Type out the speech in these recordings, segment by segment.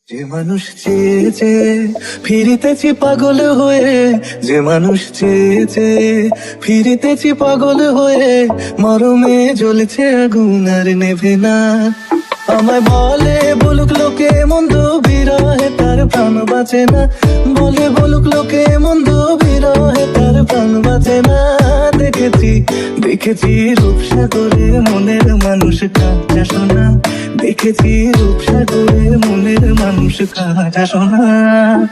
যে মানুষ চেয়ে চেয়ে ফিরিতেছি পাগল হয়ে, যে মানুষ চেয়ে চেয়ে ফিরিতেছি পাগল হয়ে, মরমে জ্বলছে আগুন আর নেভে না। আমায় বলে বলুক লোকে মন্দ, বিরহে তার প্রাণ বাঁচে না। বলে বলুক লোকে মন্দ, বিরহে তার প্রাণ বাঁচে না। দেখেছি দেখেছি রূপসাগরে মনের মানুষ কাঁচা সোনা। দেখেছি রূপসাগরে মনের মানুষ কাঁচা সোনা।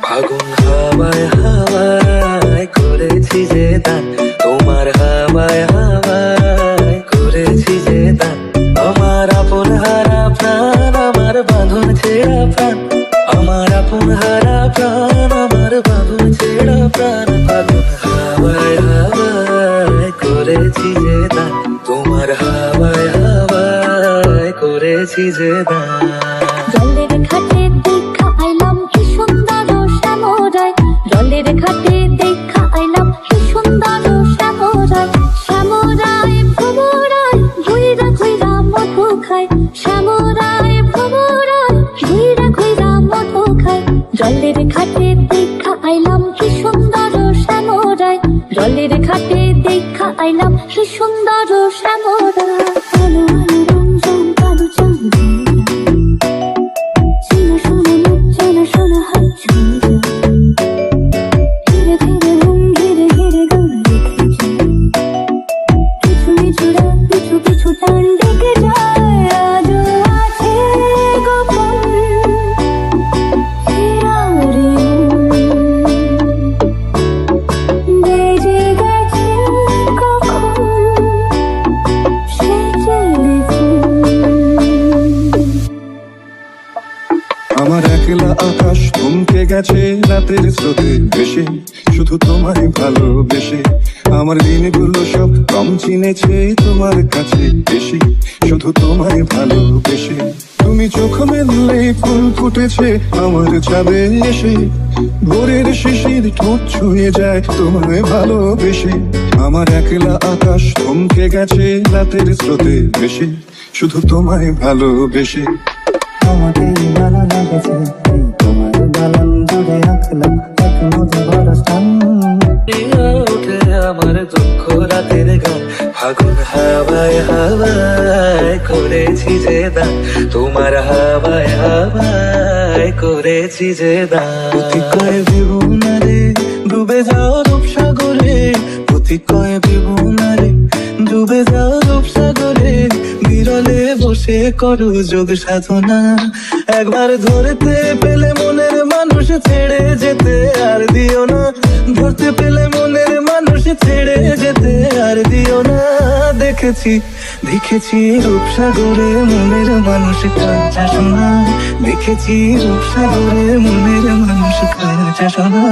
ফাগুন হাওয়ায় হাওয়ায় করেছি যে দান, তোমার হাওয়ায় হাওয়ায় করেছি যে দান। আমার আপন হারা প্রাণ, আমার বাঁধন ছেঁড়া প্রাণ, আমার আপন হারা প্রাণ, আমার বাঁধন ছেঁড়া প্রাণ। ফাগুন হাওয়ায় হাওয়ায় করেছি যে দান, তোমার হাওয়ায় হাওয়ায় করেছি যে দান। জলের ঘাটে দেখা আইলাম কি সুন্দর শ্যামরায়, জলের ঘাটে দেখা আইলাম কি সুন্দর শ্যামরায়। শ্যামরায় ভ্রমরায় ঘুইরা ঘুইরা মধু খায়, শ্যামরায় ভ্রমরায় ঘুইরা ঘুইরা মধু খায়। জলের ঘাটে দেখা আইলাম কি সুন্দর শ্যামরায়, জলের ঘাটে দেখা আইলাম কি সুন্দর শ্যামরায়। আলো আলো রঞ্জন কালো চাঁদ, আমার একলা আকাশ থমকে গেছে রাতের স্রোতে ভেসে, শুধু তোমায় ভালোবেসে। আমার দিনগুলো সব কম চিনেছে তোমার কাছে এসে, শুধু তোমায় ভালোবেসে। তুমি চোখ মেললে ফুল ফুটেছে আমার ছাদে এসে, ভোরের শিশির ঠোঁট ছুঁয়ে যায় তোমায় ভালোবেসে। আমার একলা আকাশ থমকে গেছে রাতের স্রোতে ভেসে, শুধু তোমায় ভালোবেসে। আমাকে ভালো লেগেছে তোমার বালান জুড়ে আঁকলাম এক মধু ভরা স্থান। ওঠে আমার দুঃখ রাতের গান, ফাগুন হাওয়ায় হাওয়ায় করেছি যে দান, তোমার হাওয়ায় হাওয়ায় করেছি যে দান। কয় বিবুনারে ডুবে যাও রূপসাগরে, প্রতি কয় বিবুনারে ডুবে যাও রূপসাগরে। বিরলে বসে করো যোগ সাধনা, একবার ধরতে পেলে মনের মানুষ ছেড়ে যেতে আর দিও না। ধরতে পেলে মনের মানুষ ছেড়ে যেতে আর দিও না। দেখেছি দেখেছি রূপসাগরে মনের মানুষ কাঁচা সোনা। দেখেছি রূপসাগরে মনের মানুষ কাঁচা সোনা।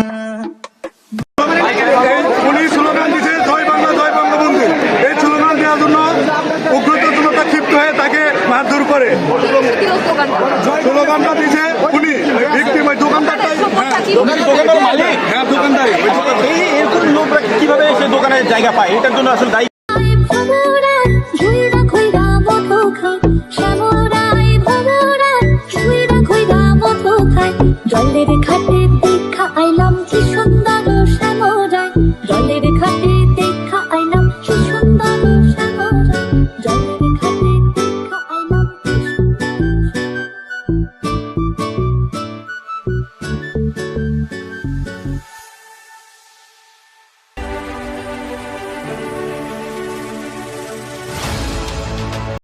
উনি স্লোগান দিচ্ছে জয় বাংলা জয় বঙ্গবন্ধু। এই স্লোগান দেওয়ার জন্য উগ্রতা জনতা ক্ষিপ্ত হয়ে তাকে মারধর করে। স্লোগানটা দিচ্ছে উনি ভিকটিম, ওই দোকানদারটাই। হ্যাঁ দোকানদার। এরকম লোকরা কিভাবে সে দোকানে জায়গা পায়, এটার জন্য আসলে দায়ী। জলের ঘাটে